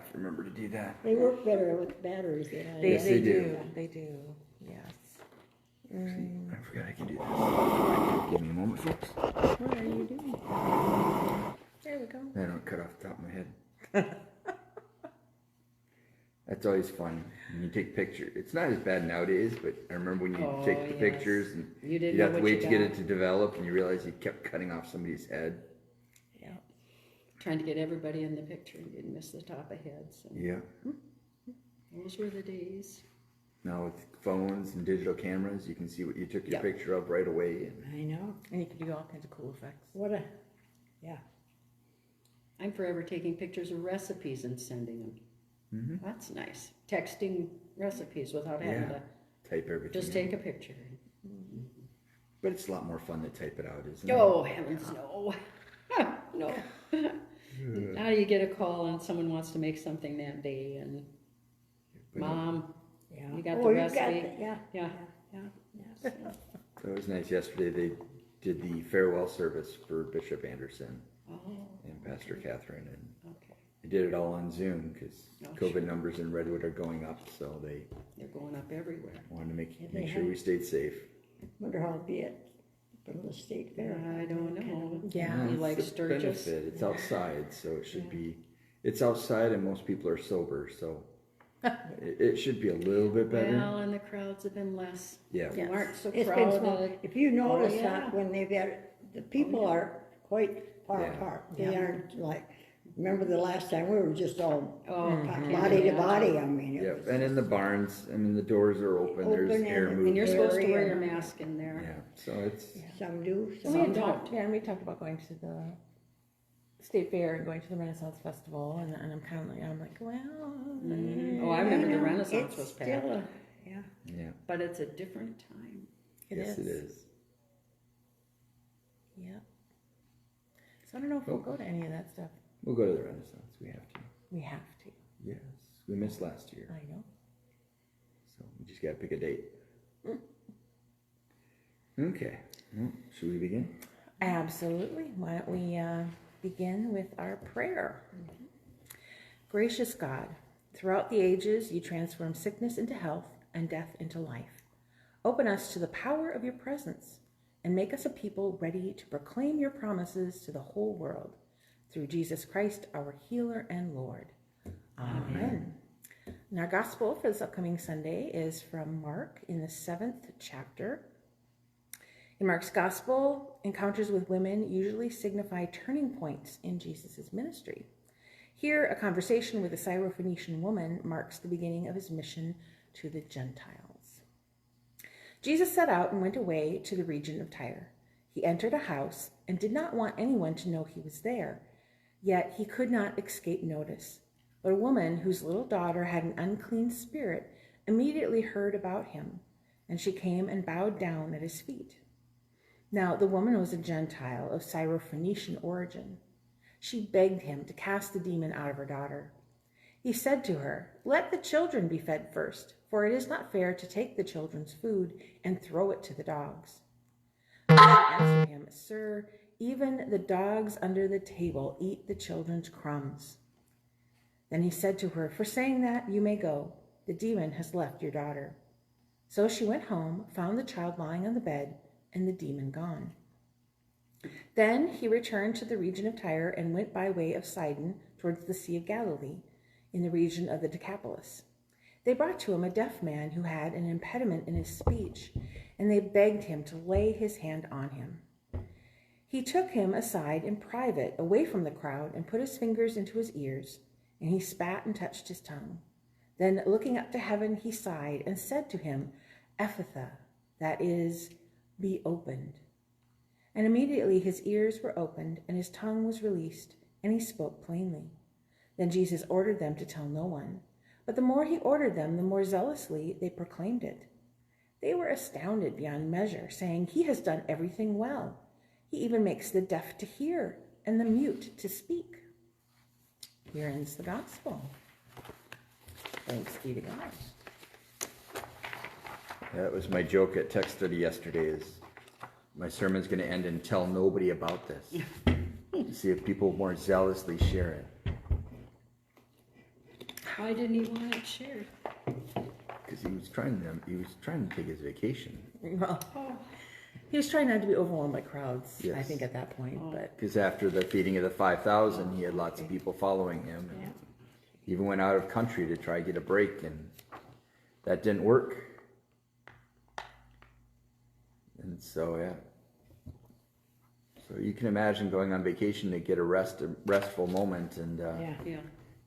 have to remember to do that. They work better with batteries than I do. Yes, they do. They do. Yes. I forgot I can do that. Give me a moment, folks. What are you doing? There we go. I don't cut off the top of my head. That's always fun. When you take pictures. It's not as bad nowadays, but I remember when you take the pictures and you'd have to wait to get it to develop, and you realize you kept cutting off somebody's head. Yeah. Trying to get everybody in the picture and didn't miss the top of heads. So. Yeah. Those were the days. Now with phones and digital cameras, you can see what you took your picture of right away. And I know. And you can do all kinds of cool effects. Yeah. I'm forever taking pictures of recipes and sending them. Mm-hmm. That's nice. Texting recipes without having to type everything. Just take a picture. Mm-hmm. But it's a lot more fun to type it out, isn't it? Oh, heavens, no. No. Now you get a call and someone wants to make something that day, and Mom, you got the recipe. Yeah. So it was nice. Yesterday they did the farewell service for Bishop Anderson and Pastor Catherine, and they did it all on Zoom because COVID numbers in Redwood are going up, so they're going up everywhere. Wanted to make sure we stayed safe. Wonder how it'll be from the state fair. I don't know. Yeah, you like Sturgis? Benefit. It's outside, so it should be. It's outside, and most people are sober, so it should be a little bit better. Well, and the crowds have been less. Yeah, They aren't so It's crowded. been small. If you notice that when they've had, the people are quite far apart. They aren't like, remember the last time we were just all body to body. I mean, it was and in the barns, I mean, the doors are open. There's air movement. And you're supposed to wear your mask in there. Yeah, so it's some do, some don't. Yeah, and we talked about going to the state fair and going to the Renaissance Festival, and I'm kind of like, well. I remember the Renaissance was packed. Yeah. But it's a different time. It is. Yeah. So I don't know if we'll go to any of that stuff. We'll go to the Renaissance. We have to. We have to. Yes. We missed last year. I know. So we just got to pick a date. Okay. Well, should we begin? Absolutely. Why don't we begin with our prayer? Gracious God, throughout the ages, you transform sickness into health and death into life. Open us to the power of your presence and make us a people ready to proclaim your promises to the whole world. Through Jesus Christ, our healer and Lord. Amen. And our gospel for this upcoming Sunday is from Mark in the 7th chapter. In Mark's gospel, encounters with women usually signify turning points in Jesus' ministry. Here, a conversation with a Syrophoenician woman marks the beginning of his mission to the Gentiles. Jesus set out and went away to the region of Tyre. He entered a house and did not want anyone to know he was there. Yet he could not escape notice. But a woman whose little daughter had an unclean spirit immediately heard about him, and she came and bowed down at his feet. Now the woman was a Gentile of Syrophoenician origin. She begged him to cast the demon out of her daughter. He said to her, "Let the children be fed first, for it is not fair to take the children's food and throw it to the dogs." She answered him, "Sir, even the dogs under the table eat the children's crumbs." Then he said to her, "For saying that, you may go. The demon has left your daughter." So she went home, found the child lying on the bed, and the demon gone. Then he returned to the region of Tyre and went by way of Sidon towards the Sea of Galilee, in the region of the Decapolis. They brought to him a deaf man who had an impediment in his speech, and they begged him to lay his hand on him. He took him aside in private, away from the crowd, and put his fingers into his ears, and he spat and touched his tongue. Then, looking up to heaven, he sighed and said to him, "Ephphatha," that is, "be opened." And immediately his ears were opened, and his tongue was released, and he spoke plainly. Then Jesus ordered them to tell no one. But the more he ordered them, the more zealously they proclaimed it. They were astounded beyond measure, saying, "He has done everything well. He even makes the deaf to hear and the mute to speak." Here ends the gospel. Thanks be to God. That was my joke at text study yesterday, is my sermon's going to end in "tell nobody about this." To see if people more zealously share it. Why didn't he want it shared? Because he was trying to take his vacation. Well, Oh, he was trying not to be overwhelmed by crowds, I Yes. think, at that point. But Because after the feeding of the 5,000, he had lots of people following him. And Yeah. he even went out of country to try to get a break, and that didn't work. And so, yeah. So you can imagine going on vacation to get a restful moment, and Yeah. yeah.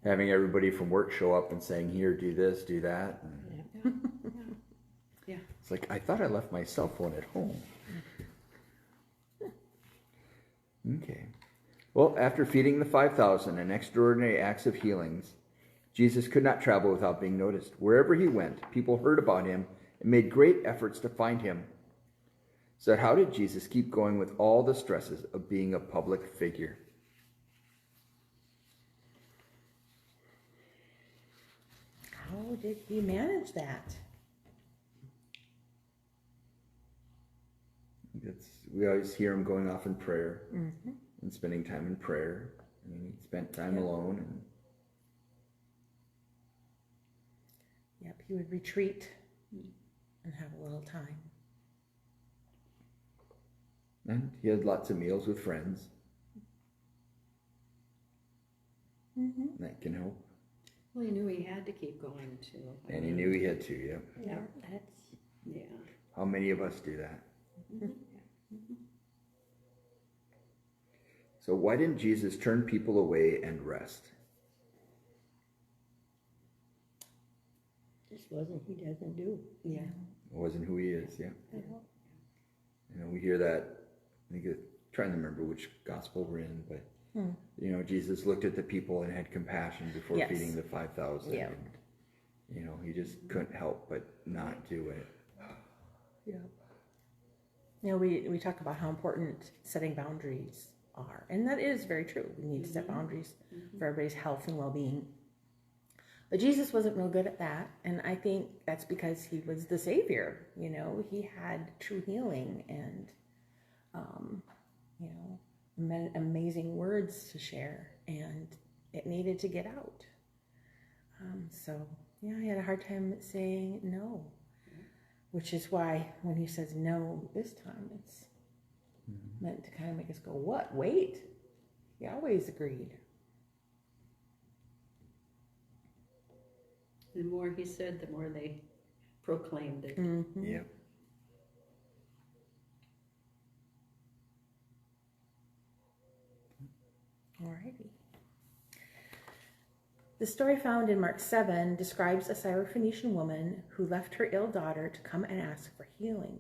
having everybody from work show up and saying, "Here, do this, do that." And Yeah. it's like, I thought I left my cell phone at home. Okay. Well, after feeding the 5,000 and extraordinary acts of healings, Jesus could not travel without being noticed. Wherever he went, people heard about him and made great efforts to find him. So how did Jesus keep going with all the stresses of being a public figure? how did he manage that? We always hear him going off in prayer and spending time in prayer. I mean, he spent time alone. And Yep, he would retreat and have a little time. And he had lots of meals with friends. That can help. Well, he knew he had to keep going too. And he knew he had to, yeah. Yeah, that's, Yeah. How many of us do that? So why didn't Jesus turn people away and rest? just wasn't, he doesn't do. Yeah. It wasn't who he is, yeah. You know, we hear that, I think, trying to remember which gospel we're in, but, you know, Jesus looked at the people and had compassion before Yes. feeding the 5,000. Yeah. And, you know, he just couldn't help but not do it. Yeah. You know, we talk about how important setting boundaries are, and that is very true. We need to set boundaries for everybody's health and well-being. But Jesus wasn't real good at that, and I think that's because he was the Savior. You know, he had true healing and, you know, amazing words to share, and it needed to get out. So, yeah, I had a hard time saying no. Which is why when he says no this time, it's meant to kind of make us go, what? Wait. He always agreed. The more he said, the more they proclaimed it. Yeah. Alrighty. The story found in Mark 7 describes a Syrophoenician woman who left her ill daughter to come and ask for healing.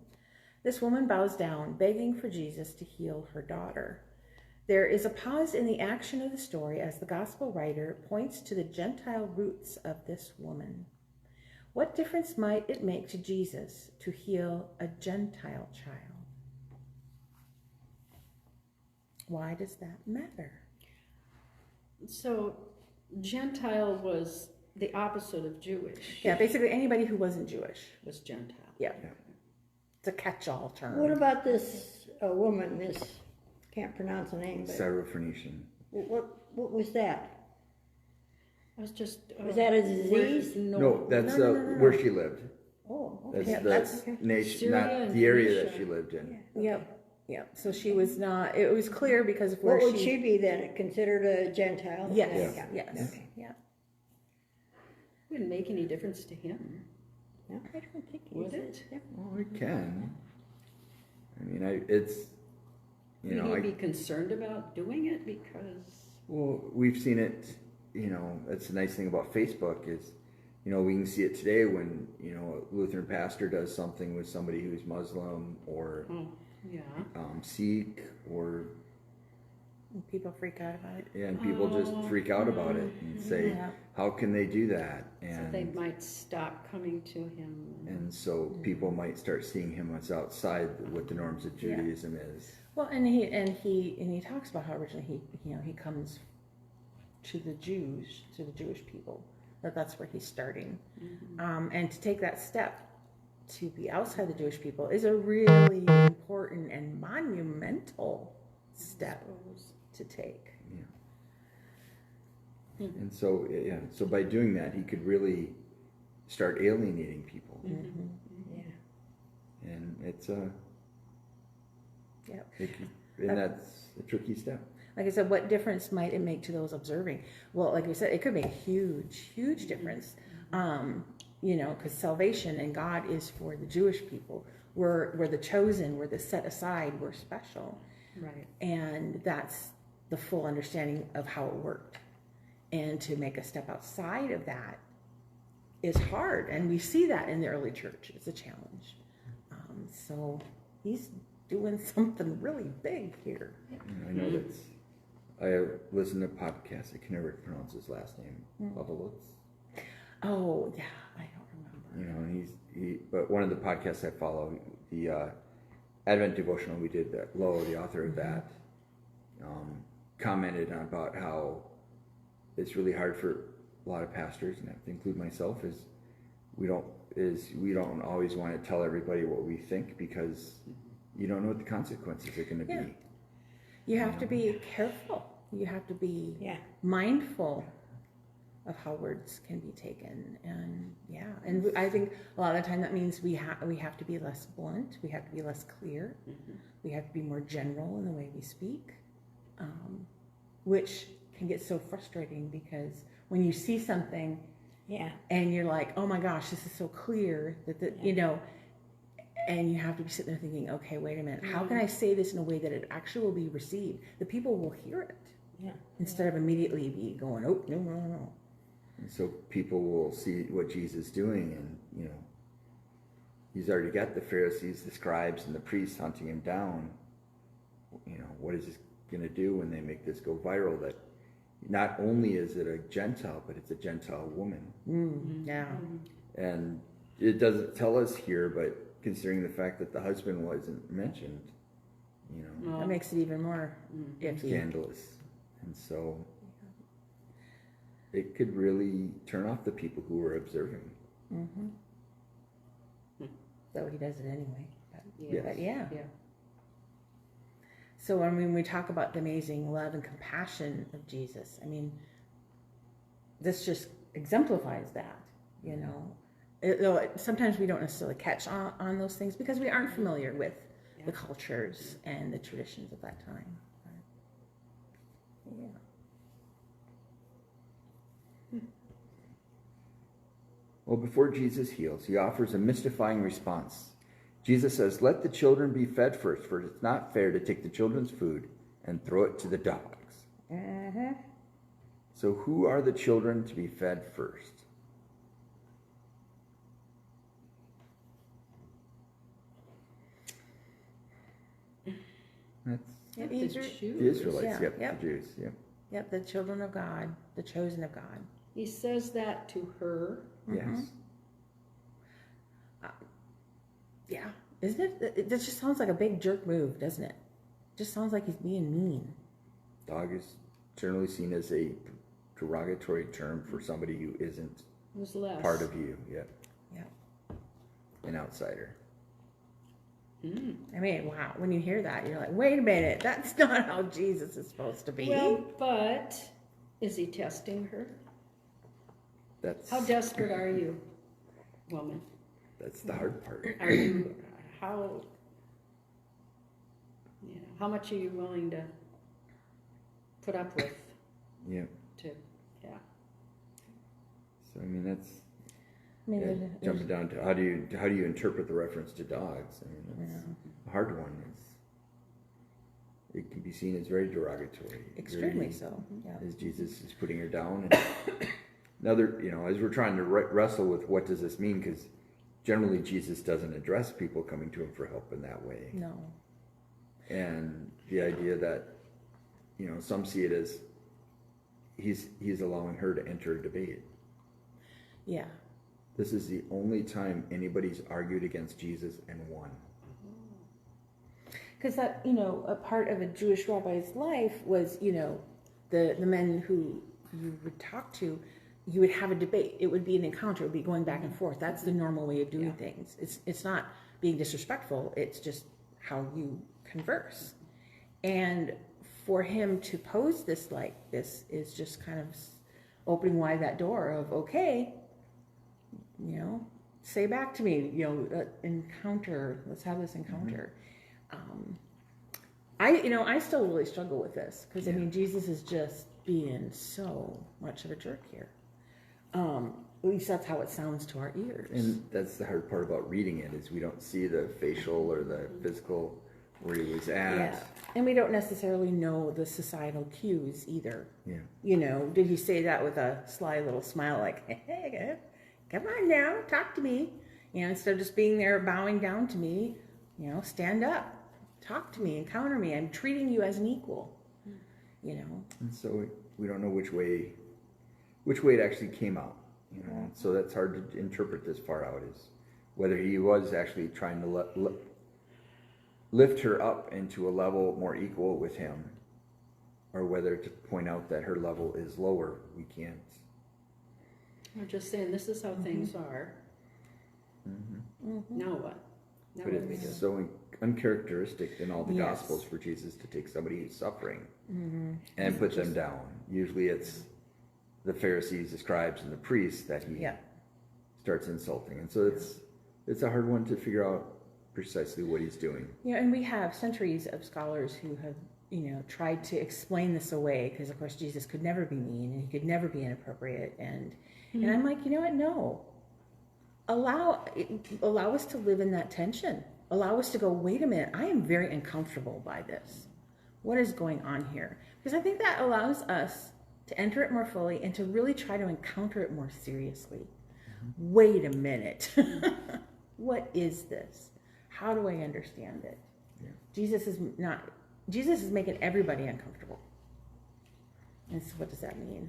This woman bows down, begging for Jesus to heal her daughter. There is a pause in the action of the story as the gospel writer points to the Gentile roots of this woman. What difference might it make to Jesus to heal a Gentile child? Why does that matter? So, Gentile was the opposite of Jewish. Yeah, basically anybody who wasn't Jewish. Was Gentile. Yeah. It's a catch-all term. What about this woman, this, can't pronounce the name, but Syrophoenician. what was that? I was just. Was that a disease? No, that's No. where she lived. Oh, That's okay. the nation, Syria not and the area that Phoenicia. she lived in. Yep. So she was not, it was clear because of where What would she be then, considered a Gentile? Yes, Yeah. yes, Okay. yeah. Wouldn't make any difference to him, No, I don't think he would is. it? Yeah. Well, it can. I mean, it's, you know, Would he be concerned about doing it because? well, we've seen it, you know, that's the nice thing about Facebook is, you know, we can see it today when, you know, a Lutheran pastor does something with somebody who's Muslim or Oh, yeah. Sikh or, People freak out about it. and people just freak out about it and say, Yeah. how can they do that? So they And, might stop coming to him. and so people might start seeing him as outside what the norms of Yeah. Judaism is. Well, and he talks about how originally he comes to the Jewish people. That's where he's starting, and to take that step to be outside the Jewish people is a really important and monumental step to take. Yeah. And so, yeah, so by doing that, he could really start alienating people. Yeah. And it's Yep. and that's a tricky step. Like I said, what difference might it make to those observing? Well, like you said, it could make a huge, huge difference. You know, because salvation and God is for the Jewish people. We're the chosen, we're the set aside, we're special. Right. And that's the full understanding of how it worked. And to make a step outside of that is hard. And we see that in the early church. It's a challenge. So he's doing something really big here. I know that's. I listen to podcasts. I can never pronounce his last name. Babalutz. Oh yeah, I don't remember. You know, and but one of the podcasts I follow, the Advent devotional we did, that Lo, the author of that, commented on about how it's really hard for a lot of pastors, and I have to include myself, is we don't always want to tell everybody what we think, because you don't know what the consequences are going to be. You have to be careful. You have to be mindful of how words can be taken, and I think a lot of the time that means we have to be less blunt. We have to be less clear. We have to be more general in the way we speak, which can get so frustrating, because when you see something, and you're like, oh my gosh, this is so clear that you know. And you have to be sitting there thinking, okay, wait a minute. How can I say this in a way that it actually will be received? The people will hear it. Instead of immediately be going, oh, no. And so people will see what Jesus is doing, and, you know, he's already got the Pharisees, the scribes, and the priests hunting him down. You know, what is this going to do when they make this go viral? That not only is it a Gentile, but it's a Gentile woman. And it doesn't tell us here, but considering the fact that the husband wasn't mentioned, you know, that makes it even more iffy. Scandalous. And so it could really turn off the people who were observing. Though he does it anyway. But Yes. So when we talk about the amazing love and compassion of Jesus, I mean, this just exemplifies that, you know. Though sometimes we don't necessarily catch on those things because we aren't familiar with the cultures and the traditions of that time. Well, before Jesus heals, he offers a mystifying response. Jesus says, "Let the children be fed first, for it's not fair to take the children's food and throw it to the dogs." So who are the children to be fed first? The The Jews. Israelites, the Jews, Yep, the children of God, the chosen of God. He says that to her. Yes. Yeah, isn't it? This just sounds like a big jerk move, doesn't it? Just sounds like he's being mean. Dog is generally seen as a derogatory term for somebody who isn't Who's less? part of you. Yep. An outsider. I mean, wow. When you hear that, you're like, wait a minute. That's not how Jesus is supposed to be. Well, but is he testing her? How desperate are you, woman? That's the hard part. Are you how much are you willing to put up with? So I mean, that's jumping down to how do you interpret the reference to dogs? I mean, that's a hard one. It can be seen as very derogatory. Extremely so. As Jesus is putting her down. And another, as we're trying to wrestle with what does this mean, because generally Jesus doesn't address people coming to him for help in that way. No. And the idea that, some see it as he's allowing her to enter a debate. Yeah. This is the only time anybody's argued against Jesus and won. Because that, a part of a Jewish rabbi's life was, the men who you would talk to, you would have a debate. It would be an encounter. It would be going back and forth. That's the normal way of doing things. It's not being disrespectful. It's just how you converse. And for him to pose this like this is just kind of opening wide that door of, okay, you know, say back to me, you know, encounter, let's have this encounter. I still really struggle with this because I mean, Jesus is just being so much of a jerk here. At least that's how it sounds to our ears. And that's the hard part about reading it, is we don't see the facial or the physical where he was at. Yeah, and we don't necessarily know the societal cues either. Yeah. You know, did he say that with a sly little smile like, hey, come on now, talk to me. You know, instead of just being there bowing down to me, you know, stand up, talk to me, encounter me. I'm treating you as an equal, you know. And so we don't know which way it actually came out. You know, and so that's hard to interpret this far out, is whether he was actually trying to lift her up into a level more equal with him, or whether to point out that her level is lower. We can't. I'm just saying, this is how things are. Now what? Now But what do we do? it's so uncharacteristic in all the Yes. Gospels for Jesus to take somebody who's suffering and put them down. Usually it's the Pharisees, the scribes, and the priests that he starts insulting. And so it's a hard one to figure out precisely what he's doing. Yeah, and we have centuries of scholars who have, you know, tried to explain this away because, of course, Jesus could never be mean and he could never be inappropriate. And I'm like, you know what? No. Allow us to live in that tension. Allow us to go, wait a minute, I am very uncomfortable by this. What is going on here? Because I think that allows us to enter it more fully and to really try to encounter it more seriously. Wait a minute. What is this? How do I understand it? Yeah. Jesus is making everybody uncomfortable. And so what does that mean?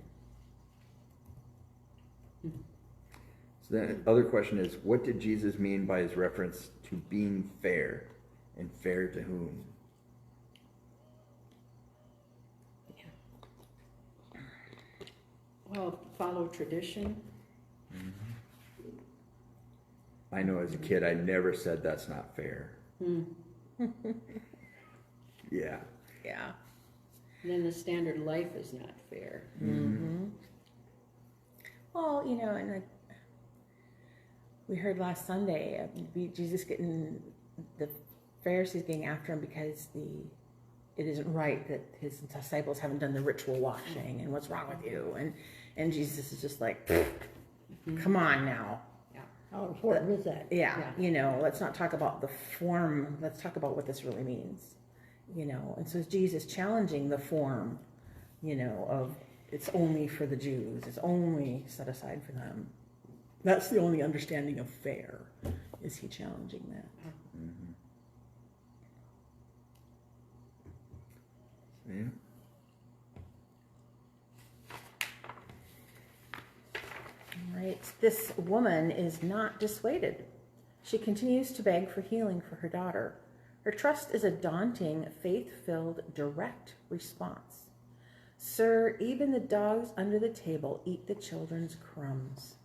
So then the other question is, what did Jesus mean by his reference to being fair, and fair to whom? Well, follow tradition. I know as a kid I never said that's not fair. Yeah. Yeah. Then the standard life is not fair. Well, you know, and we heard last Sunday Jesus getting, the Pharisees getting after him because it isn't right that his disciples haven't done the ritual washing, and what's wrong with you? And Jesus is just like, come on now. How important is that? Yeah, you know, let's not talk about the form. Let's talk about what this really means, you know. And so Jesus challenging the form, you know, of it's only for the Jews. It's only set aside for them. That's the only understanding of fair, is he challenging that. Yeah. Right. This woman is not dissuaded. She continues to beg for healing for her daughter. Her trust is a daunting, faith-filled, direct response. Sir, even the dogs under the table eat the children's crumbs.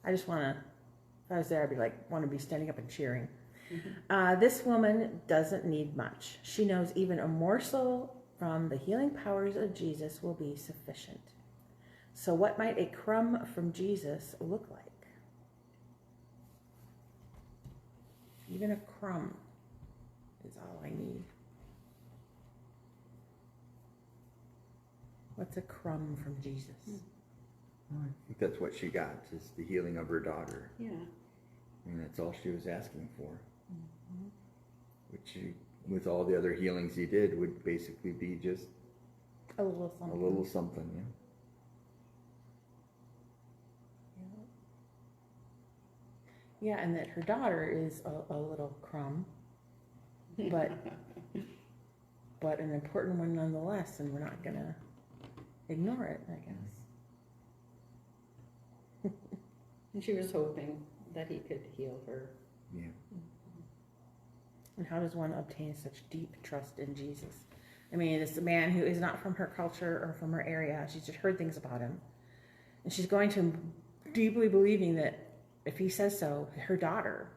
I just want to, if I was there, I'd be like, want to be standing up and cheering. This woman doesn't need much. She knows even a morsel from the healing powers of Jesus will be sufficient. So what might a crumb from Jesus look like? Even a crumb is all I need. What's a crumb from Jesus? Well, I think that's what she got, is the healing of her daughter. Yeah. I mean, that's all she was asking for. Which, with all the other healings he did, would basically be just A little something. a little something, yeah. Yeah, and that her daughter is a little crumb, but an important one nonetheless, and we're not gonna ignore it, I guess. And she was hoping that he could heal her. Yeah. And how does one obtain such deep trust in Jesus? I mean, it's a man who is not from her culture or from her area. She's just heard things about him, and she's going to him deeply believing that if he says so, her daughter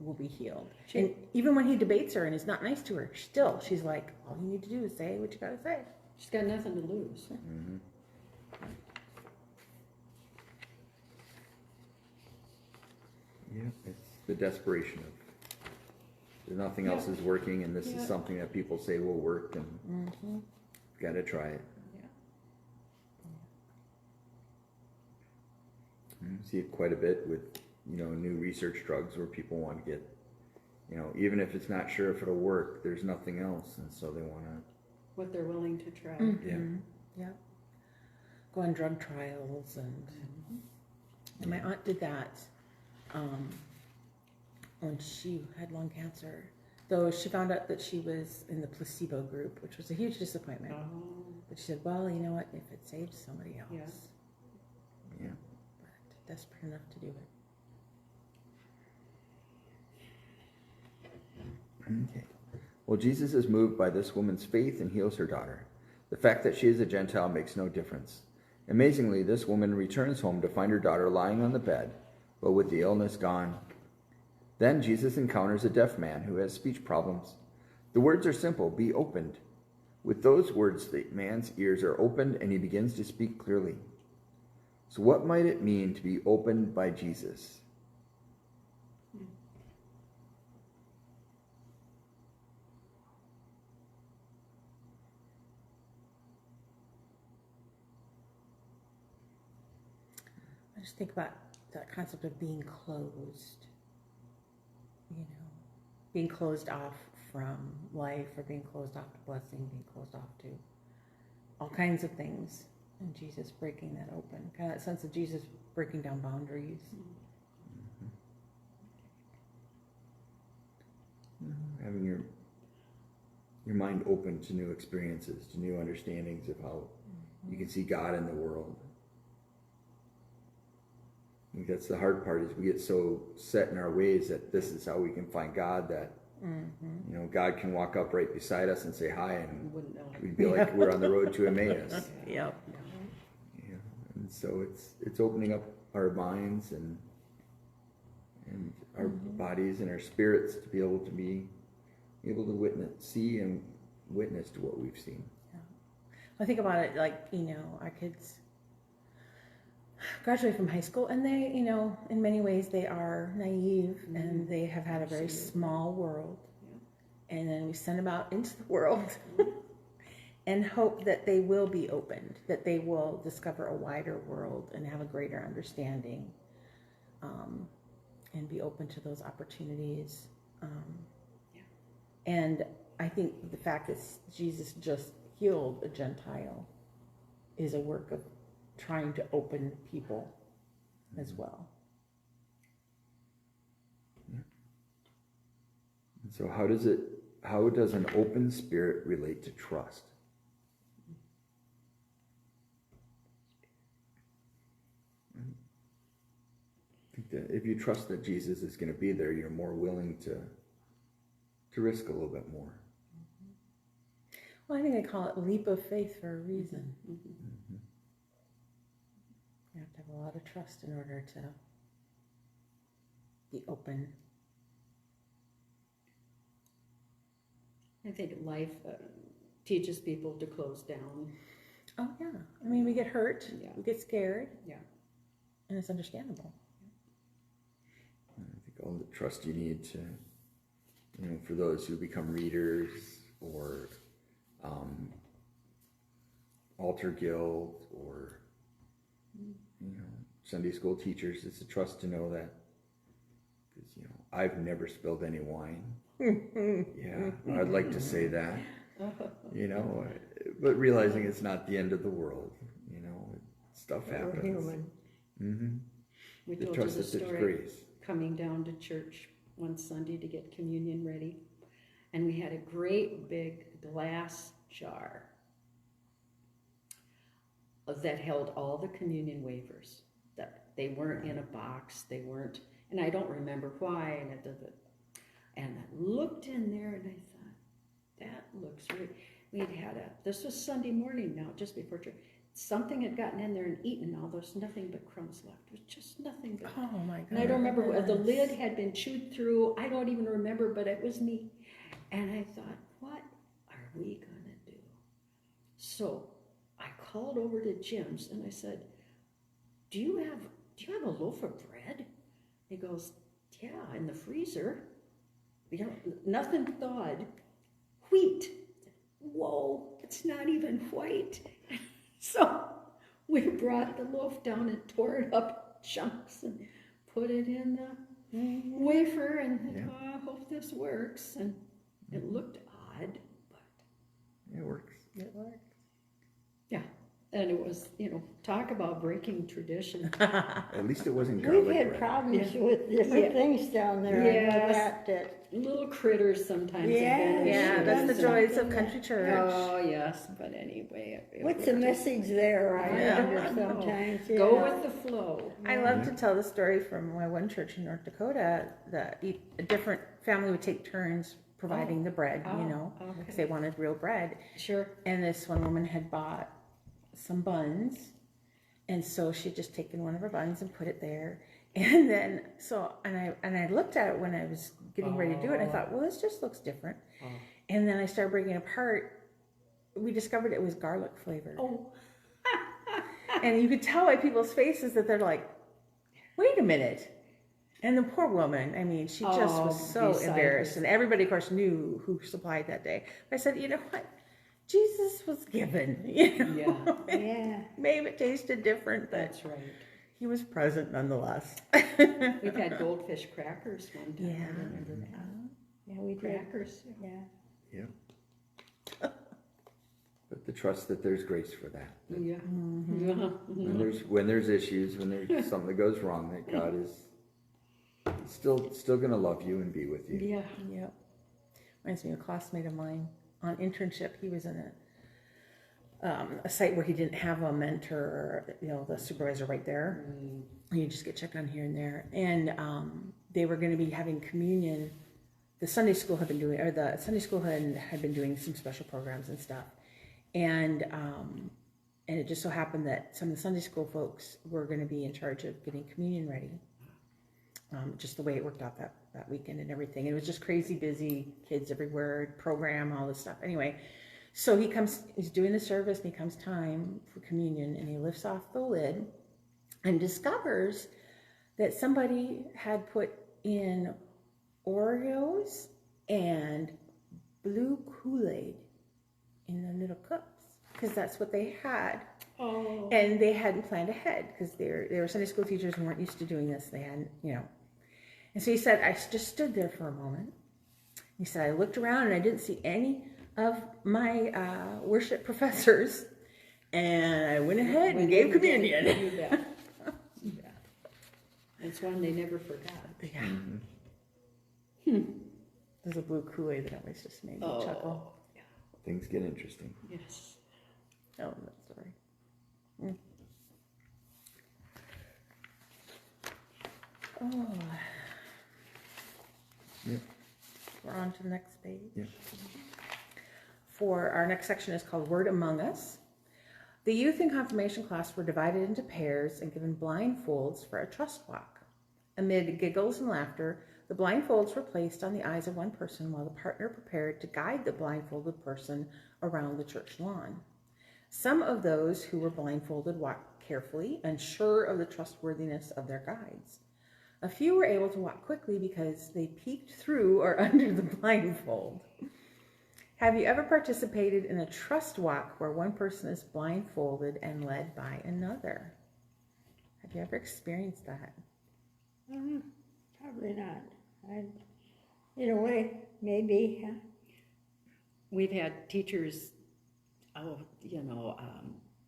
will be healed. And even when he debates her and is not nice to her, still, she's like, all you need to do is say what you gotta say. She's got nothing to lose. Yeah, it's the desperation of there's nothing else is working, and this is something that people say will work, and got to try it. See it quite a bit with, new research drugs where people want to get, even if it's not sure if it'll work, there's nothing else, and so they want to. What they're willing to try. Yeah. Go on drug trials, and my aunt did that when she had lung cancer. Though she found out that she was in the placebo group, which was a huge disappointment. But she said, well, you know what, if it saves somebody else. Yeah. But desperate enough to do it. Okay. Well, Jesus is moved by this woman's faith and heals her daughter. The fact that she is a Gentile makes no difference. Amazingly, this woman returns home to find her daughter lying on the bed, but with the illness gone. Then Jesus encounters a deaf man who has speech problems. The words are simple: be opened. With those words, the man's ears are opened and he begins to speak clearly. So what might it mean to be opened by Jesus? I just think about that concept of being closed. Being closed off from life, or being closed off to blessing, being closed off to all kinds of things, and Jesus breaking that open. Kind of that sense of Jesus breaking down boundaries. Having your mind open to new experiences, to new understandings of how you can see God in the world. I think that's the hard part, is we get so set in our ways that this is how we can find God, that God can walk up right beside us and say hi, and we'd be like we're on the road to Emmaus. Yep. And so it's opening up our minds and our bodies and our spirits to be able to witness, see and witness to what we've seen. I think about it like, our kids graduate from high school, and they, in many ways they are naive, and they have had a very small world. And then we send them out into the world and hope that they will be opened, that they will discover a wider world and have a greater understanding, and be open to those opportunities. And I think the fact that Jesus just healed a Gentile is a work of trying to open people as well. And so how does an open spirit relate to trust? I think that if you trust that Jesus is going to be there, you're more willing to risk a little bit more. Well, I think they call it leap of faith for a reason. You have to have a lot of trust in order to be open. I think life teaches people to close down. Oh, yeah. I mean, we get hurt, we get scared. Yeah. And it's understandable. I think all the trust you need to, for those who become readers or altar guild or Sunday school teachers, it's a trust to know that, because I've never spilled any wine. I'd like to say that, but realizing it's not the end of the world. Stuff happens. We're human. We told you the story coming down to church one Sunday to get communion ready, and we had a great big glass jar that held all the communion wafers. That they weren't in a box, they weren't, and I don't remember why. And I looked in there and I thought, that looks right. This was Sunday morning now, just before church. Something had gotten in there and eaten all. There's nothing but crumbs left. There's just nothing but. Oh my God. And I don't remember, the lid had been chewed through. I don't even remember, but it was me. And I thought, what are we gonna do? So I called over to Jim's and I said, do you have a loaf of bread? He goes, yeah, in the freezer. You know, nothing thawed. Wheat. Whoa, it's not even white. So we brought the loaf down and tore it up chunks and put it in the wafer and I hope this works. And it looked odd, but It works. It worked. yeah. And it was, you know, talk about breaking tradition. At least it wasn't garlic We've had bread. problems with different things down there. I know Yes. that. Little critters sometimes. Yeah, have been Yeah, issues. that's the joys of something country church. Oh, yes, but anyway. it What's the worked. message there? I Yeah. wonder I know. sometimes. Go yeah. with the flow. I love to tell the story from my one church in North Dakota that a different family would take turns providing the bread, you know, because they wanted real bread. Sure. And this one woman had bought some buns, and so she'd just taken one of her buns and put it there. And then I looked at it when I was getting ready to do it, and I thought, well, this just looks different. And then I started breaking it apart. We discovered it was garlic flavored. Oh. And you could tell by people's faces that they're like, wait a minute. And the poor woman, I mean, she just was so beside embarrassed. herself. And everybody, of course, knew who supplied that day. I said, you know what? Jesus was given. You know? Yeah, Yeah. Maybe it tasted different, but that's right. he was present nonetheless. We've had goldfish crackers one time. Yeah. I remember that. Yeah, we did. Crackers. Yeah. Yep. But the trust that there's grace for that. Yeah. Mm-hmm. Yeah. When there's issues, when there's something that goes wrong, that God is still going to love you and be with you. Yeah. Yep. Reminds me of a classmate of mine on internship. He was in a site where he didn't have a mentor or, you know, the supervisor right there. You just get checked on here and there. And they were going to be having communion. The Sunday school had been doing, or the Sunday school had been doing some special programs and stuff. And it just so happened that some of the Sunday school folks were going to be in charge of getting communion ready. Just the way it worked out that weekend and everything. It was just crazy busy, kids everywhere, program, all this stuff. Anyway, so he's doing the service, and he comes time for communion, and he lifts off the lid and discovers that somebody had put in Oreos and blue Kool-Aid in the little cups, because that's what they had. Oh. And they hadn't planned ahead, because they were Sunday school teachers and weren't used to doing this. They hadn't, you know. And so he said, I just stood there for a moment. He said, I looked around and I didn't see any of my worship professors. And I went ahead and gave communion. You bet. You bet. It's one they never forgot. Yeah. There's a blue Kool-Aid that always just made me chuckle. Yeah. Things get interesting. Yes. Oh, that story. Oh. Yep. We're on to the next page. Yep. For our next section is called Word Among Us. The youth in confirmation class were divided into pairs and given blindfolds for a trust walk. Amid giggles and laughter, the blindfolds were placed on the eyes of one person while the partner prepared to guide the blindfolded person around the church lawn. Some of those who were blindfolded walked carefully, unsure of the trustworthiness of their guides. A few were able to walk quickly because they peeked through or under the blindfold. Have you ever participated in a trust walk where one person is blindfolded and led by another? Have you ever experienced that? Probably not. In a way, maybe. We've had teachers,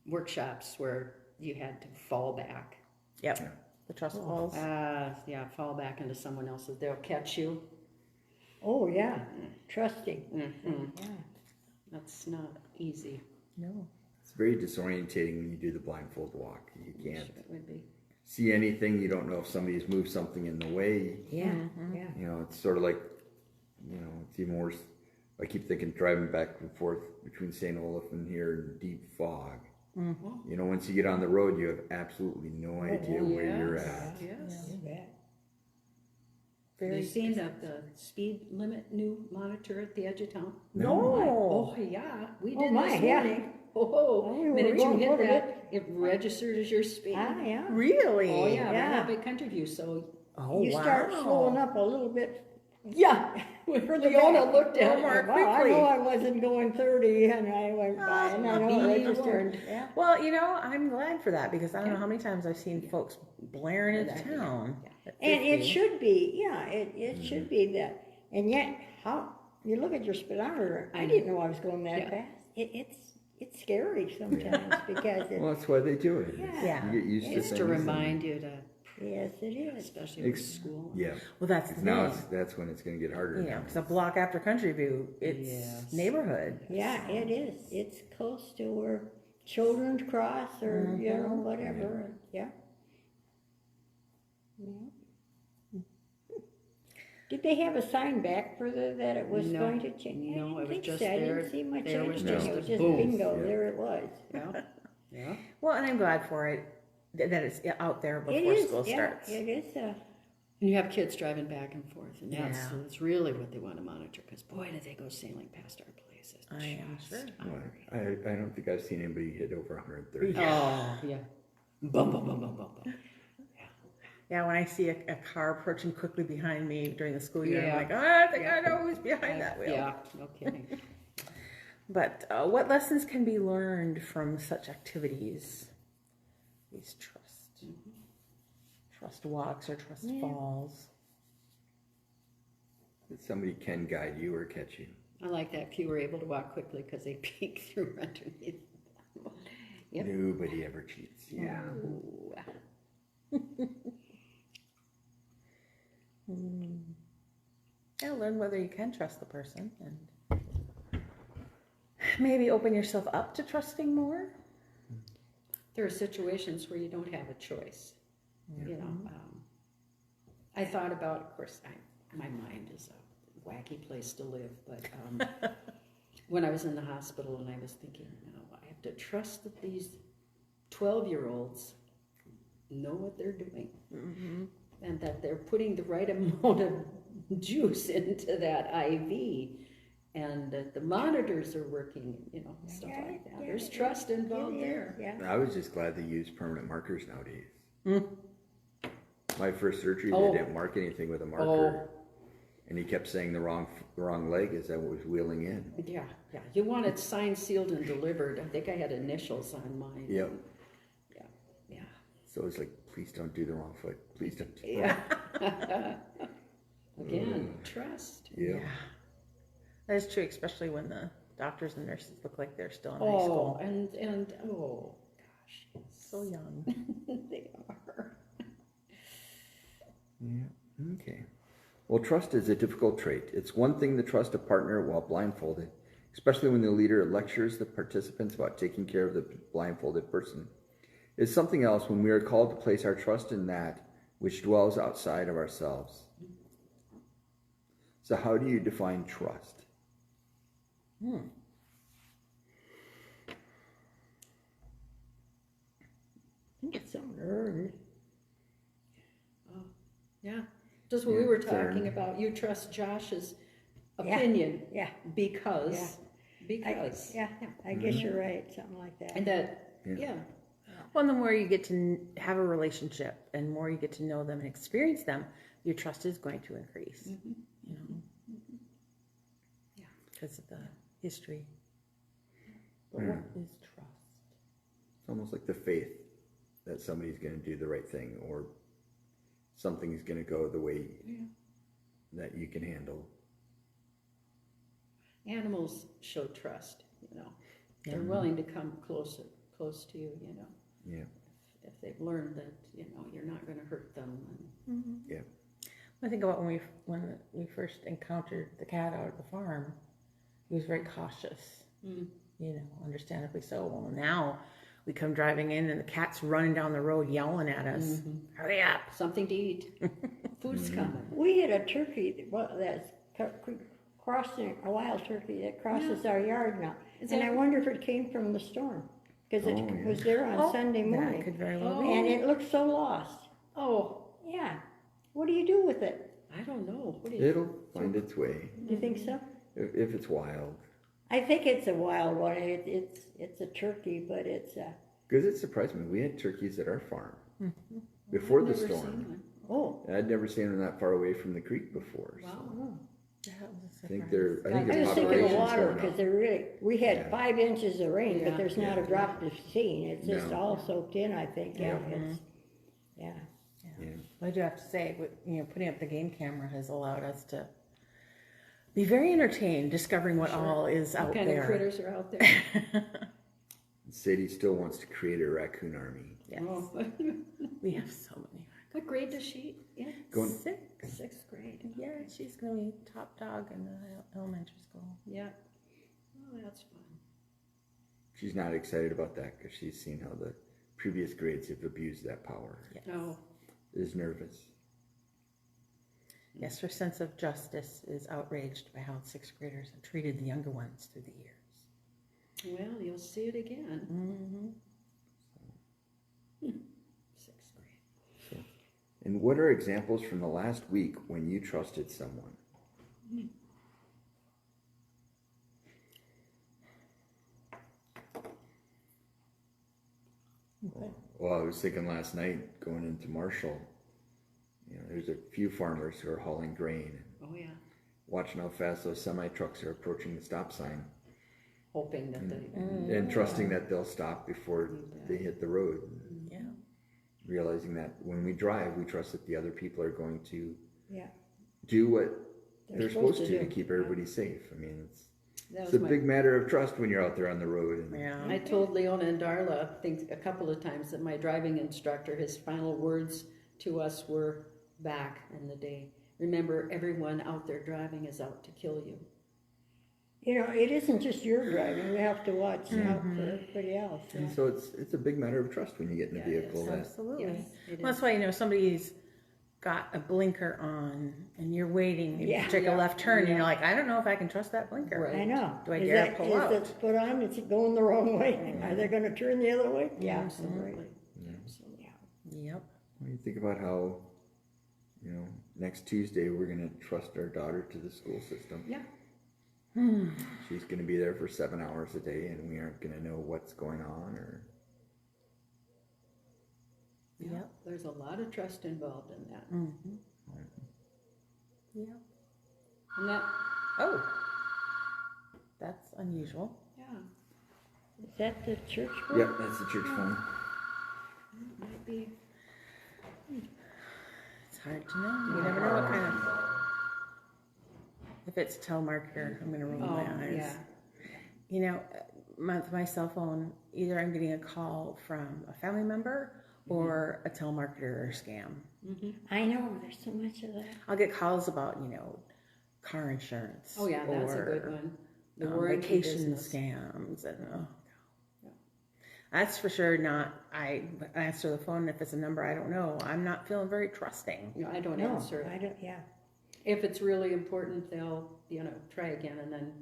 workshops where you had to fall back. Yep. The trust falls. Fall back into someone else's. They'll catch you. Oh, yeah. Trusting. Mm-hmm. Yeah. That's not easy. No. It's very disorientating when you do the blindfold walk. You can't Sure it would be. see anything. You don't know if somebody's moved something in the way. Yeah. Yeah. You know, it's sort of like, you know, it's even worse. I keep thinking driving back and forth between St. Olaf and here in deep fog. Mm-hmm. You know, once you get on the road, you have absolutely no idea where you're Yes, at. Yes. You bet. Very You seen the speed limit new monitor at the edge of town? No. Oh, yeah. We Oh, did my, this yeah. morning. Oh, we were minute you going hit over that, it registered as your speed. Really? Oh, yeah, Yeah. right up at Country View. So Oh, you start wow. slowing up a little bit. Yeah. Further Leona back. looked at more me. Wow, I quickly. know I wasn't going 30, and I went by, and I know be it registered. warned. Yeah. Well, you know, I'm glad for that because I don't know how many times I've seen folks blaring into Yeah. town. at And it 50. should be, yeah, it should be that. And yet, how you look at your speedometer, I didn't know I was going that Yeah. fast. It's scary sometimes because Well, that's why they do it. Yeah. You get used to Just things. to remind you to, yes, it is. especially with school. Yeah. Well, that's the Now thing. that's when it's going to get harder. You know, now. because a block after Country View, it's Yes. neighborhood. Yeah, it is. It's close to where children cross or you know whatever. Yeah. Did they have a sign back further that it was No. going to change? No, it was think just so. I there. didn't see much There was anything. just It a was just boom. bingo. Yeah. There it was. Yeah. Yeah. Well, and I'm glad for it that it's out there It before is. school Yeah, starts. it is. And you have kids driving back and forth, and that's really what they want to monitor. Because boy, did they go sailing past our places. I am sure. Well, I don't think I've seen anybody hit over 130. Oh yeah. Bum bum bum bum bum bum. Yeah, when I see a car approaching quickly behind me during the school year, Yeah. I'm like, I think I know who's behind that wheel. Yeah. No kidding. But what lessons can be learned from such activities? These trust walks or trust falls. That somebody can guide you or catch you. I like that few were able to walk quickly because they peek through underneath. Yep. Nobody ever cheats. Yeah. Ooh. Yeah, learn whether you can trust the person and maybe open yourself up to trusting more. There are situations where you don't have a choice. You know, I thought about, of course, my mind is a wacky place to live, but when I was in the hospital and I was thinking, I have to trust that these 12-year-olds know what they're doing and that they're putting the right amount of juice into that IV and that the monitors are working, stuff like that. There's trust involved there. Yeah. I was just glad they use permanent markers nowadays. My first surgery, Oh. they didn't mark anything with a marker. And he kept saying the wrong leg as I was wheeling in. Yeah. You want it signed, sealed, and delivered. I think I had initials on mine. Yep. Yeah. So it's like, please don't do the wrong foot. Please don't do the wrong Yeah. Again, trust. Yeah. That is true, especially when the doctors and nurses look like they're still in high Oh, school. and oh gosh, So young. they are. Yeah. Okay. Well, trust is a difficult trait. It's one thing to trust a partner while blindfolded, especially when the leader lectures the participants about taking care of the blindfolded person. It's something else when we are called to place our trust in that which dwells outside of ourselves. So how do you define trust? I think it's something earned. Yeah, just what we were talking about. You trust Josh's opinion Yeah. because I guess you're right. Something like that. and that Yeah. Well, the more you get to have a relationship and more you get to know them and experience them, your trust is going to increase. You know, because of the history. But what is trust? It's almost like the faith that somebody's going to do the right thing or something's going to go the way that you can handle. animals show trust. They're willing to come close to you. Yeah. If they've learned that you're not going to hurt them. Yeah. I think about when we first encountered the cat out at the farm. He was very cautious, understandably so. Well, now we come driving in and the cat's running down the road yelling at us. Hurry up! Something to eat. Food's coming. We had a turkey that's crossing, a wild turkey that crosses our yard now. And I wonder if it came from the storm, because it was there on Sunday That morning. could very well be. And it looked so lost. Oh, Yeah. What do you do with it? I don't know. What do you It'll find its way Do you think so? if it's wild. I think it's a wild one. It's a turkey, but it's a... Because it surprised me. We had turkeys at our farm before the Never storm. seen one. Oh. I'd never seen them that far away from the creek before. So. Wow. That was a I think surprise. I think I their was thinking of population's water, going because up. they're really, we had Yeah. 5 inches of rain, Yeah. but there's not a Yeah. drop to be seen. It's just No. all soaked in, I think, yeah, it's, yeah. Yeah. I do have to say, putting up the game camera has allowed us to be very entertained discovering what all is out What kind there. of critters are out there? Sadie still wants to create a raccoon army. Yes. Oh. We have so many. What grade does she in? Going, 6. 6th grade. Yeah, she's going to be top dog in the elementary school. Yeah. Oh, that's fun. she's not excited about that because she's seen how the previous grades have abused that power. Yes. Oh, Is nervous. Yes, her sense of justice is outraged by how 6th graders have treated the younger ones through the years. well, you'll see it again. Mm-hmm. 6th grade. And what are examples from the last week when you trusted someone? Okay. Well, I was thinking last night going into Marshall, there's a few farmers who are hauling grain and Oh, yeah. watching how fast those semi trucks are approaching the stop sign Hoping that they. and trusting that they'll stop before they hit the road. Yeah. Realizing that when we drive, we trust that the other people are going to Yeah. do what They're they're supposed to do. keep everybody safe. I mean, That it's was a my. big matter of trust when you're out there on the road. And Yeah. I told Leona and Darla, I think a couple of times, that my driving instructor, his final words to us were back in the day. Remember, everyone out there driving is out to kill you. It isn't just your driving, we have to watch out for everybody else. Yeah. And so it's a big matter of trust when you get in a Yeah, it vehicle. is. That Absolutely. Yes, it Well, that's why, somebody's got a blinker on and you're waiting, maybe Yeah. to take a Yeah. left turn, and Yeah. you're like, I don't know if I can trust that blinker. Right. I know. Do I Is dare that- pull is out? it put on, it's going the wrong way? Are they gonna turn the other way? Yeah. Absolutely. Absolutely. Yep. when you think about how, next Tuesday we're going to trust our daughter to the school system. Yeah. She's going to be there for 7 hours a day, and we aren't going to know what's going on. Or Yeah. Yep. There's a lot of trust involved in that. Mm-hmm. Yep. And that, Oh. That's unusual. yeah, Is that the church phone? yep, that's the church phone. it might be. It's hard to know. You never know what kind of. If it's telemarketer, I'm going to roll my eyes. Yeah. My cell phone, either I'm getting a call from a family member or a telemarketer or a scam. I know, there's so much of that. I'll get calls about, car insurance. Oh, yeah, that's a good or, one. The warranty vacation business. scams. And, Yeah. That's for sure not, I answer the phone if it's a number I don't know. I'm not feeling very trusting. No, I don't No, answer I it. don't, yeah. If it's really important, they'll, try again and then,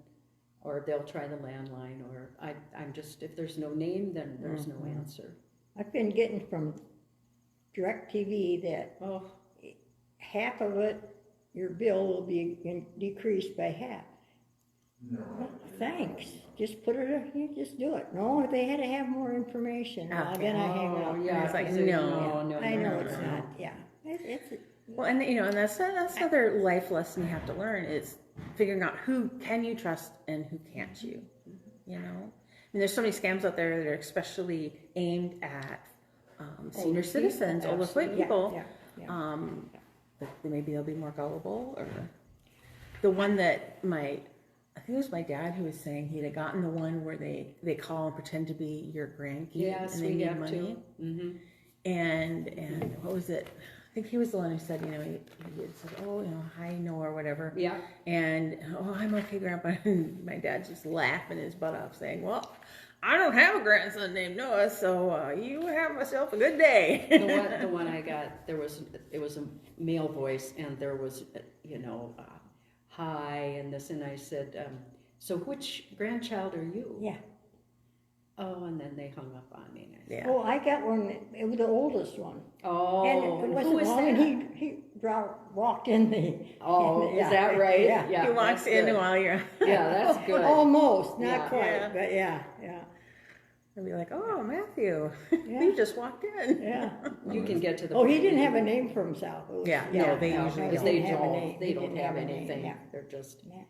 or they'll try the landline, or I'm just, if there's no name, then there's no answer. I've been getting from DirecTV that Oh, half of it, your bill will be decreased by half. Well, thanks, just put it, you just do it. No, they had to have more information. Well, then I hang up. yeah. It's like, so- no. I know no, it's no. not, yeah. It's Well, and that's another life lesson you have to learn is figuring out who can you trust and who can't you. I mean, there's so many scams out there that are especially aimed at senior citizens, older people. Yeah. But maybe they'll be more gullible. Or the one that I think it was my dad who was saying he had gotten the one where they call and pretend to be your grandkid Yes, and they we need have money. to. Mm-hmm. And what was it? I think he was the one who said, he said, oh, hi, Noah, or whatever. Yeah. And, oh, I'm okay, Grandpa. And my dad's just laughing his butt off saying, well, I don't have a grandson named Noah, so you have yourself a good day. The one I got, it was a male voice, and there was, hi, and this, and I said, so which grandchild are you? Yeah. Oh, and then they hung up on me. And I said, Yeah. Oh, I got one, it was the oldest one. oh, And it who wasn't was long, that? and he walked in the. Oh, yeah, is that right? Yeah. He walks that's in good. while you're... Yeah, that's good. Almost, not Yeah. quite, Yeah. but yeah. They'll be like, oh, Matthew, Yeah. you just walked in. Yeah. You can get to the. Oh, he point didn't where have you- a name for himself. It was- Yeah, no, they usually because don't. they He didn't have a don't. name. They He don't didn't have a name, anything. yeah. They're just Yeah.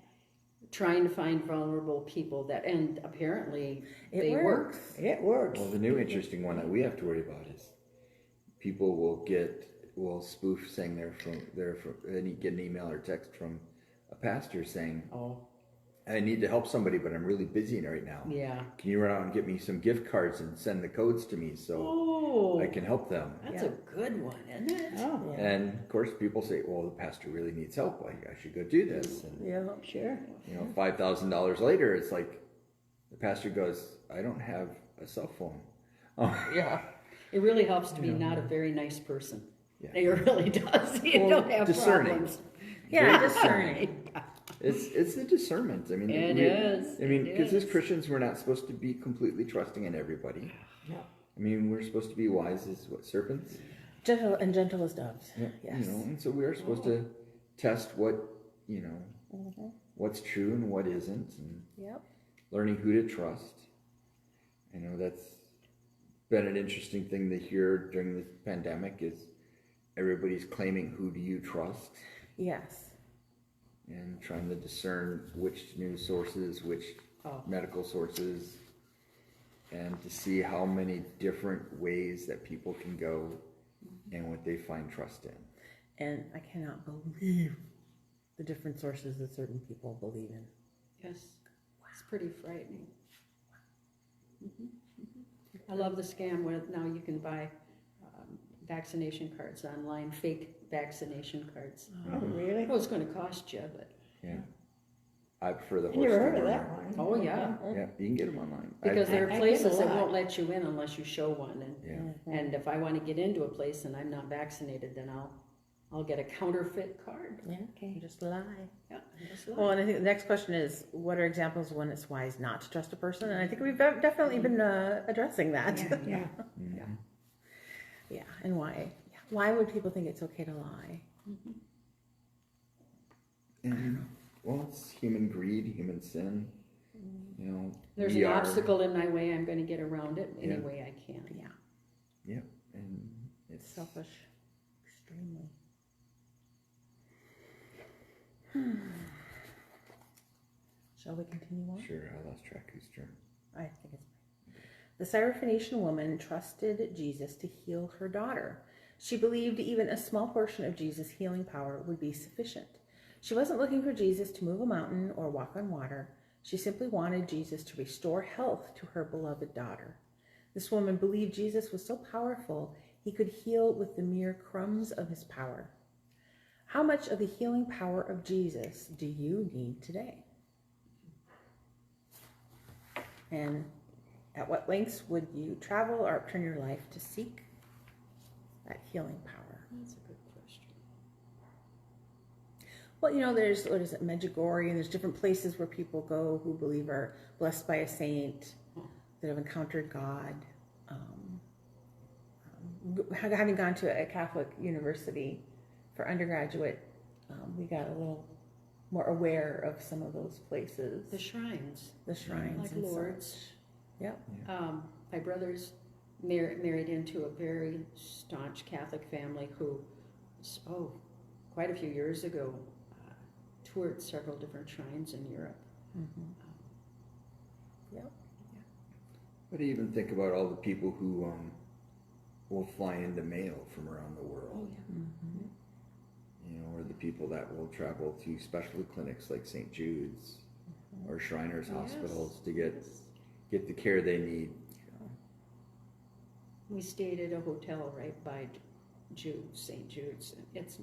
trying to find vulnerable people that, and apparently It they work. works. It works. Well, the new interesting one that we have to worry about is people will spoof saying and you get an email or text from a pastor saying, Oh, I need to help somebody, but I'm really busy right now. yeah. Can you run out and get me some gift cards and send the codes to me so Oh, I can help them? that's a good one, isn't it? Oh, Yeah. And of course, people say, "Well, the pastor really needs help. I should go do this." And Yeah. sure. $5,000 later, it's like the pastor goes, "I don't have a cell phone." Oh, Yeah. It really helps to be not a very nice person. Yeah. It really does. You Well, don't have discerning. problems. Yeah, discerning. it's the discernment. I mean, It we- is. I mean, It because as is. Christians, we're not supposed to be completely trusting in everybody. No. I mean, we're supposed to be wise as serpents. Gentle as doves. Yeah, Yes. and so we are supposed to test what's true and what isn't, and Yep. learning who to trust. I know that's been an interesting thing to hear during this pandemic is everybody's claiming who do you trust Yes. and trying to discern which news sources, which Oh. medical sources, and to see how many different ways that people can go and what they find trust in. And I cannot believe the different sources that certain people believe in. Yes. It's pretty frightening. I love the scam where now you can buy vaccination cards online, fake vaccination cards. Oh, really? Well, it's going to cost you, but Yeah, I prefer the I horse. never to heard of burn. that one. oh yeah, Yeah, you can get them online. because there are I get places a that lot. won't let you in unless you show one, and Yeah. and if I want to get into a place and I'm not vaccinated, then I'll get a counterfeit card. Yeah. Okay. Just lie. Yeah, just like- Well, and I think the next question is, what are examples when it's wise not to trust a person? And I think we've definitely been addressing that. Yeah, yeah. Mhm. Yeah, and why? Yeah. Why would people think it's okay to lie? And, well, it's human greed, human sin. There's we an are- obstacle in my way. I'm going to get around it any Yeah. way I can. Yeah, Yep, and it's selfish, extremely. Shall we continue on? Sure, I lost track whose turn. I think it's the Syrophoenician woman trusted Jesus to heal her daughter. She believed even a small portion of Jesus' healing power would be sufficient. She wasn't looking for Jesus to move a mountain or walk on water. She simply wanted Jesus to restore health to her beloved daughter. This woman believed Jesus was so powerful he could heal with the mere crumbs of his power. How much of the healing power of Jesus do you need today? And at what lengths would you travel or upturn your life to seek that healing power? That's a good question. Well, there's, what is it, Medjugorje, and there's different places where people go who believe are blessed by a saint, that have encountered God. Having gone to a Catholic university for undergraduate, we got a little more aware of some of those places, The shrines, the shrines like and Lourdes. such. Yep. My brother's married into a very staunch Catholic family who, quite a few years ago, toured several different shrines in Europe. Mm-hmm. Yep. But even think about all the people who will fly into Mayo from around the world. Mm-hmm. Or the people that will travel to specialty clinics like St. Jude's or Shriners hospitals to get the care they need. We stayed at a hotel right by Jude's, St. Jude's. It's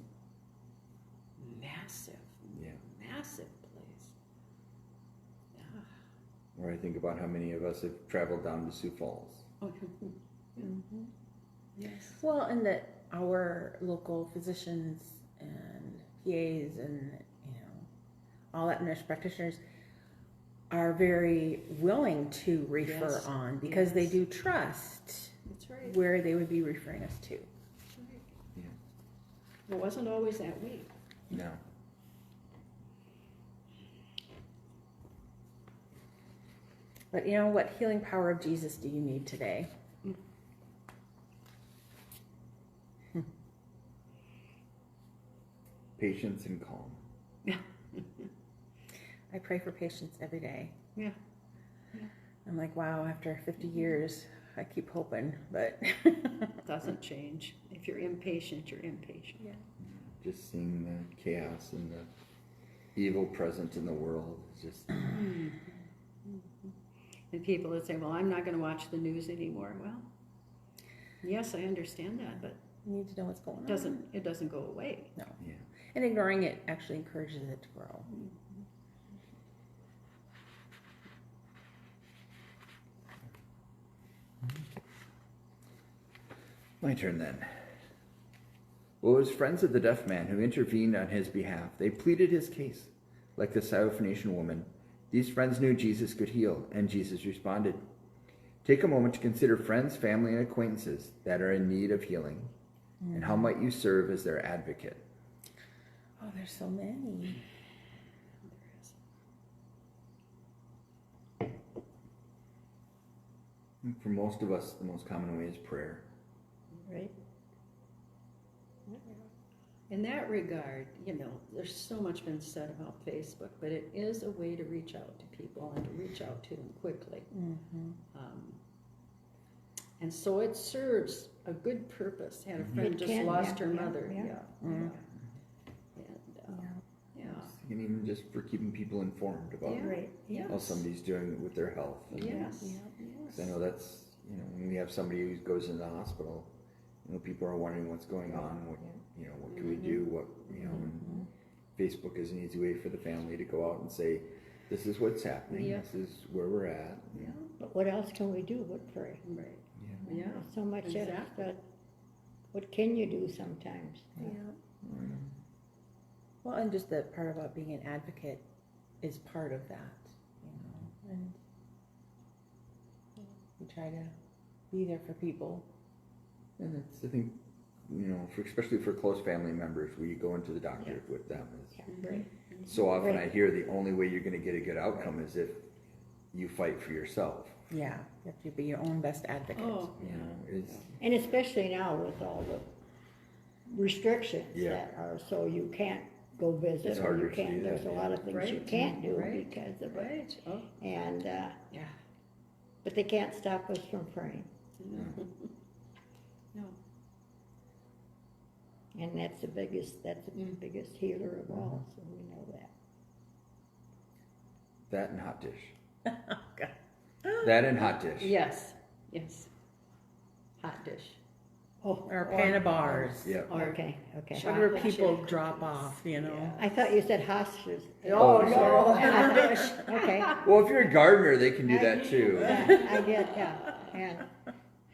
massive, Yeah. massive place. Or I think about how many of us have traveled down to Sioux Falls. Mm-hmm. Yes. Well, and that our local physicians and PAs and all that nurse practitioners are very willing to refer Yes. on because they Yes. do trust That's right. where they would be referring us to. That's right. Yeah. It wasn't always that way. No. But what healing power of Jesus do you need today? Patience and calm. I pray for patience every day. Yeah. I'm like, wow, after 50 years, I keep hoping, but Doesn't change. If you're impatient, you're impatient. yeah. Just seeing the chaos and the evil present in the world is just. And people that say, well, I'm not going to watch the news anymore. Well, yes, I understand that, but You need to know what's going on. it doesn't go away. No. Yeah. And ignoring it actually encourages it to grow. My turn then. Well, it was friends of the deaf man who intervened on his behalf. They pleaded his case. Like the Syrophoenician woman, these friends knew Jesus could heal, and Jesus responded. Take a moment to consider friends, family, and acquaintances that are in need of healing, and how might you serve as their advocate? Oh, there's so many. And for most of us, the most common way is prayer. Right? In that regard, there's so much been said about Facebook, but it is a way to reach out to people and to reach out to them quickly. And so it serves a good purpose. Had a friend It just can, lost yeah, her yeah, mother. yeah. And, And even just for keeping people informed about Yeah. Right. Yes. how somebody's doing with their health. And Yes. Yeah. I know that's, when we have somebody who goes into the hospital, people are wondering what's going on, what can we do, and Facebook is an easy way for the family to go out and say, this is what's happening, Yeah. this is where we're at. Yeah. But what else can we do but pray? Right. Yeah. Yeah. There's so much else, Exactly. but what can you do sometimes? Yeah. Well, and just the part about being an advocate is part of that, and we try to be there for people. And it's, I think, especially for close family members, where you go into the doctor with them. Right. So often Right. I hear the only way you're going to get a good outcome is if you fight for yourself. Yeah, you have to be your own best advocate. Oh, It's, And especially now with all the restrictions Yeah. that are, so you can't go visit, It's or harder you to can't, do there's that, a lot of things you Right. can't do Right. because of it. right. Oh, And, Yeah. but they can't stop us from praying. no. No. And that's the biggest healer of all, so we know that. that and hot dish. Okay. That and hot dish. Yes. Yes. Hot dish. Oh, Or a pan of bars. Yeah. Okay. Where Chocolate people chip drop cookies. off, I thought you said hostages. Oh, no, sorry. hot dish, okay. Well, if you're a gardener, they can do that too. Yeah, I did, yeah, and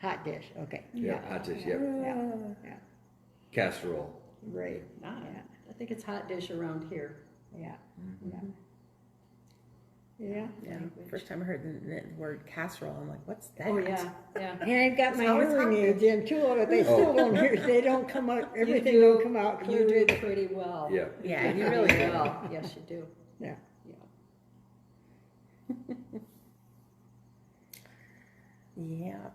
hot dish, okay. Yeah, hot dish, yep. Yeah, Casserole. right, Ah, yeah, I think it's hot dish around here. yeah, yeah. Yeah, Yeah. First time I heard the word casserole, I'm like, what's that? Oh, yeah, yeah. and I've got my How it's hearing hot aids in too, but they still don't hear, they don't come out, everything don't come out You clear. do pretty well. Yeah. Yeah, you really do. well. Yes, you do. Yeah, Yeah. Yep.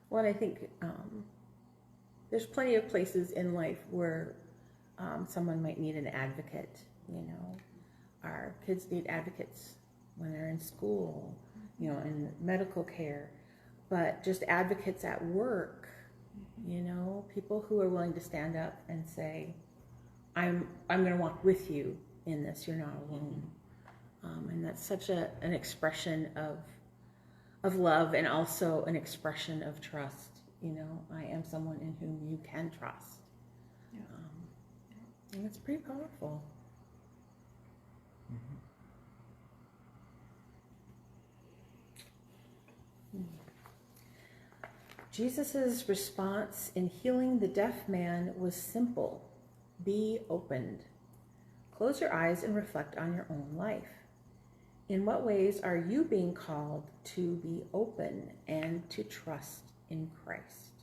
Well, and I think there's plenty of places in life where someone might need an advocate. Our kids need advocates when they're in school, in medical care, but just advocates at work. People who are willing to stand up and say, "I'm going to walk with you in this. You're not alone." And that's such an expression of love, and also an expression of trust. I am someone in whom you can trust. And it's pretty powerful. Jesus' response in healing the deaf man was simple: be opened. Close your eyes and reflect on your own life. In what ways are you being called to be open and to trust in Christ?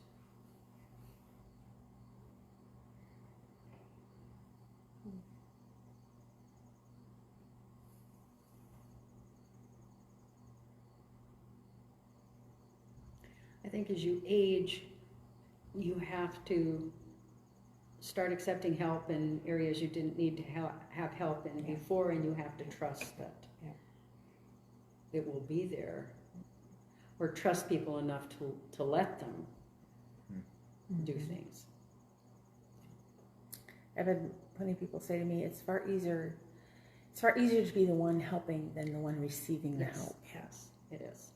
I think as you age, you have to start accepting help in areas you didn't need to have help in before, and you have to trust that it will be there, or trust people enough to let them do things. I've had plenty of people say to me, it's far easier to be the one helping than the one receiving the help. Yes, it is.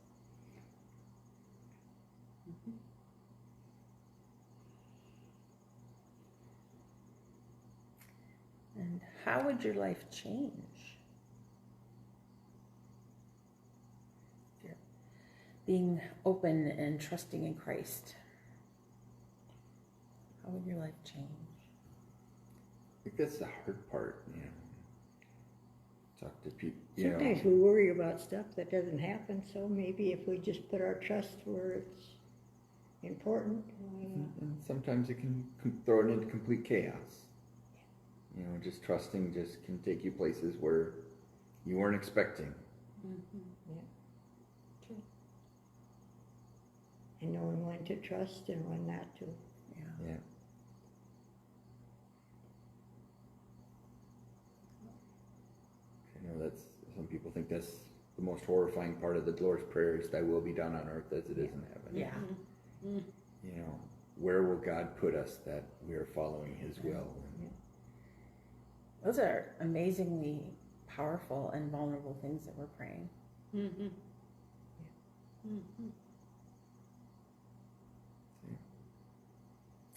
And how would your life change? If you're being open and trusting in Christ, how would your life change? I think that's the hard part, you know. Talk to people, Sometimes we worry about stuff that doesn't happen, so maybe if we just put our trust where it's important. And sometimes it can throw it into complete chaos. You know, just trusting just can take you places where you weren't expecting. Yeah. True. And knowing when to trust and when not to. Yeah. I know that's, some people think that's the most horrifying part of the Lord's Prayer is thy will be done on earth as it is in heaven. Yeah. You know, where will God put us that we are following his will? Those are amazingly powerful and vulnerable things that we're praying. Mm-hmm.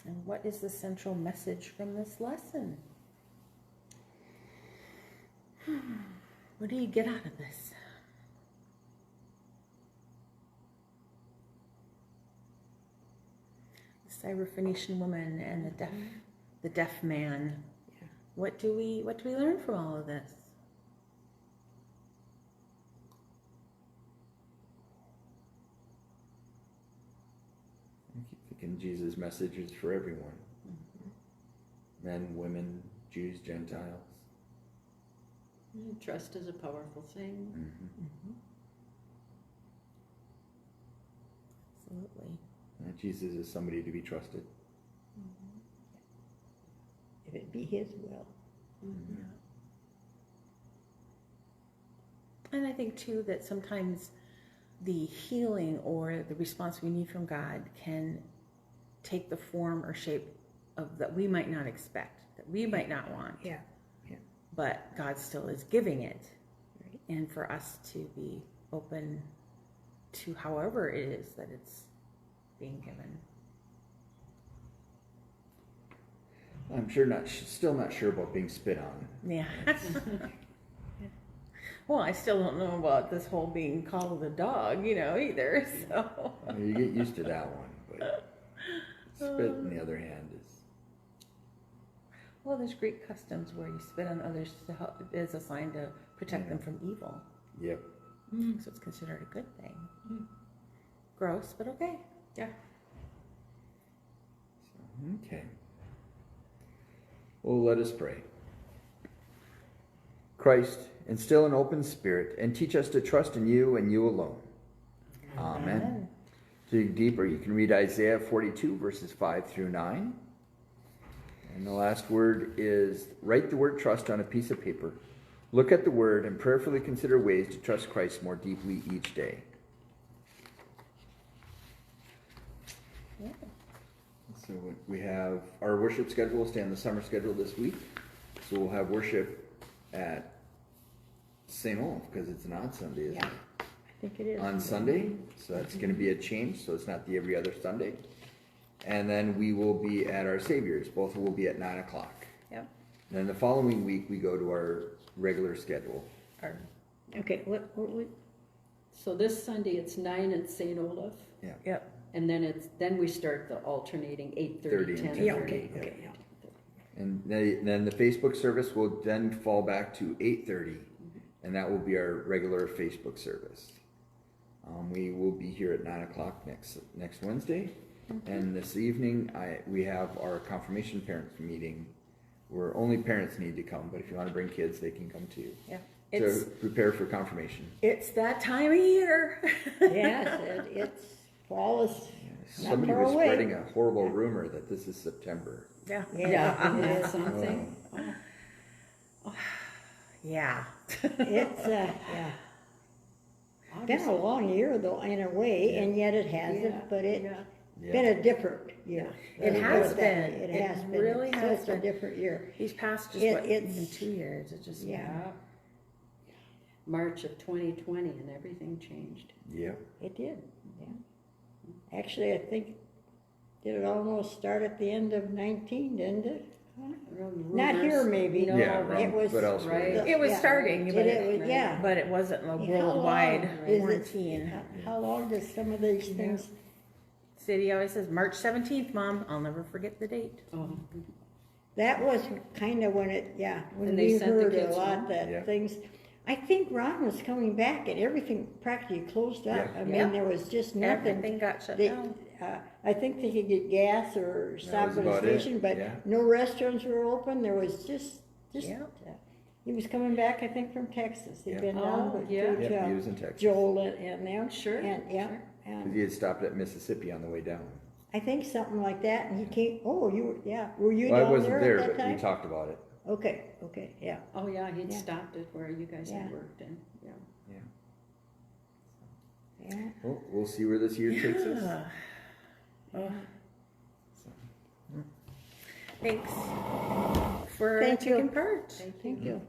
And what is the central message from this lesson? What do you get out of this? The Syrophoenician woman and the deaf man. Yeah. What do we learn from all of this? I keep thinking Jesus' message is for everyone. Men, women, Jews, Gentiles. Trust is a powerful thing. Absolutely. Jesus is somebody to be trusted. If it be his will. And I think too that sometimes the healing or the response we need from God can take the form or shape of that we might not expect, that we might not want. Yeah. But God still is giving it. Right. And for us to be open to however it is that it's being given. I'm still not sure about being spit on. Yeah. Well, I still don't know about this whole being called a dog, either. So You get used to that one, but spit, on the other hand, is well, there's Greek customs where you spit on others to help, as a sign to protect them from evil. yep. So it's considered a good thing. Gross, but okay. Yeah. Okay. Well, let us pray. Christ, instill an open spirit and teach us to trust in you and you alone. Amen. To dig deeper, you can read Isaiah 42, verses 5 through 9. And the last word is write the word trust on a piece of paper. Look at the word and prayerfully consider ways to trust Christ more deeply each day. Yeah. So we have our worship schedule will stay on the summer schedule this week. So we'll have worship at St. Olaf because it's an odd Sunday, isn't it? I think it is. On Sunday. So that's going to be a change. So it's not the every other Sunday. And then we will be at our Savior's. Both will be at 9 o'clock. Yep. Then the following week we go to our regular schedule. Okay, what So this Sunday it's 9 at St. Olaf, Yep. and then we start the alternating 8:30, 30 and 10:30. 10:30. Okay. And then the Facebook service will then fall back to 8:30, and that will be our regular Facebook service. We will be here at 9 o'clock next Wednesday, and this evening we have our confirmation parents meeting, where only parents need to come. But if you want to bring kids, they can come too. Yeah. To prepare for confirmation. It's that time of year. yes, it's fall is Somebody far was away. spreading a horrible rumor that this is September. Yeah. Yeah, isn't it that is. something? Yeah. It's, yeah. Been a long year though, in a way, and yet it hasn't, but it's Yeah. been a different year. It Let's put has that been. way. It It has been. really It's has such been. a different year. These past just It- what, it's- even 2 years, it just, Yeah. March of 2020 and everything changed. Yeah. It did, yeah. Actually, I think, did it almost start at the end of 19, didn't it? Not here, Rumors. maybe. No, Yeah, it wrong, was- but elsewhere. right. yeah. It was Yeah. starting, but it- Yeah. but it wasn't a How long worldwide is it- quarantine. How long does some of these things, City always says March 17th, Mom. I'll never forget the date. Oh, that was kind of when it, when And they we sent the heard a kids lot home? that Yeah. things, I think Ron was coming back and everything practically closed up. Yeah. I mean, Yeah. there was just nothing. Everything got shut They, down. I think they could get gas or stop was at a about it, station, but yeah. no restaurants were open. There was just. Yeah. He was coming back, I think, from Texas. He'd Yeah. been down Oh, with yeah. Yeah, he was in Texas. Joel and them. Sure, And yeah, sure. and Because he had stopped at Mississippi on the way down. I think something like that. And he came. Oh, you were were you Well, I down wasn't there there, at that but we time? talked about it. Okay, yeah. oh yeah, he'd Yeah. stopped it where you guys Yeah. had worked in, yeah. Yeah. Yeah. Well, we'll see where this year takes us. Yeah. Oh. Thanks for Thank you. taking part. Thank you.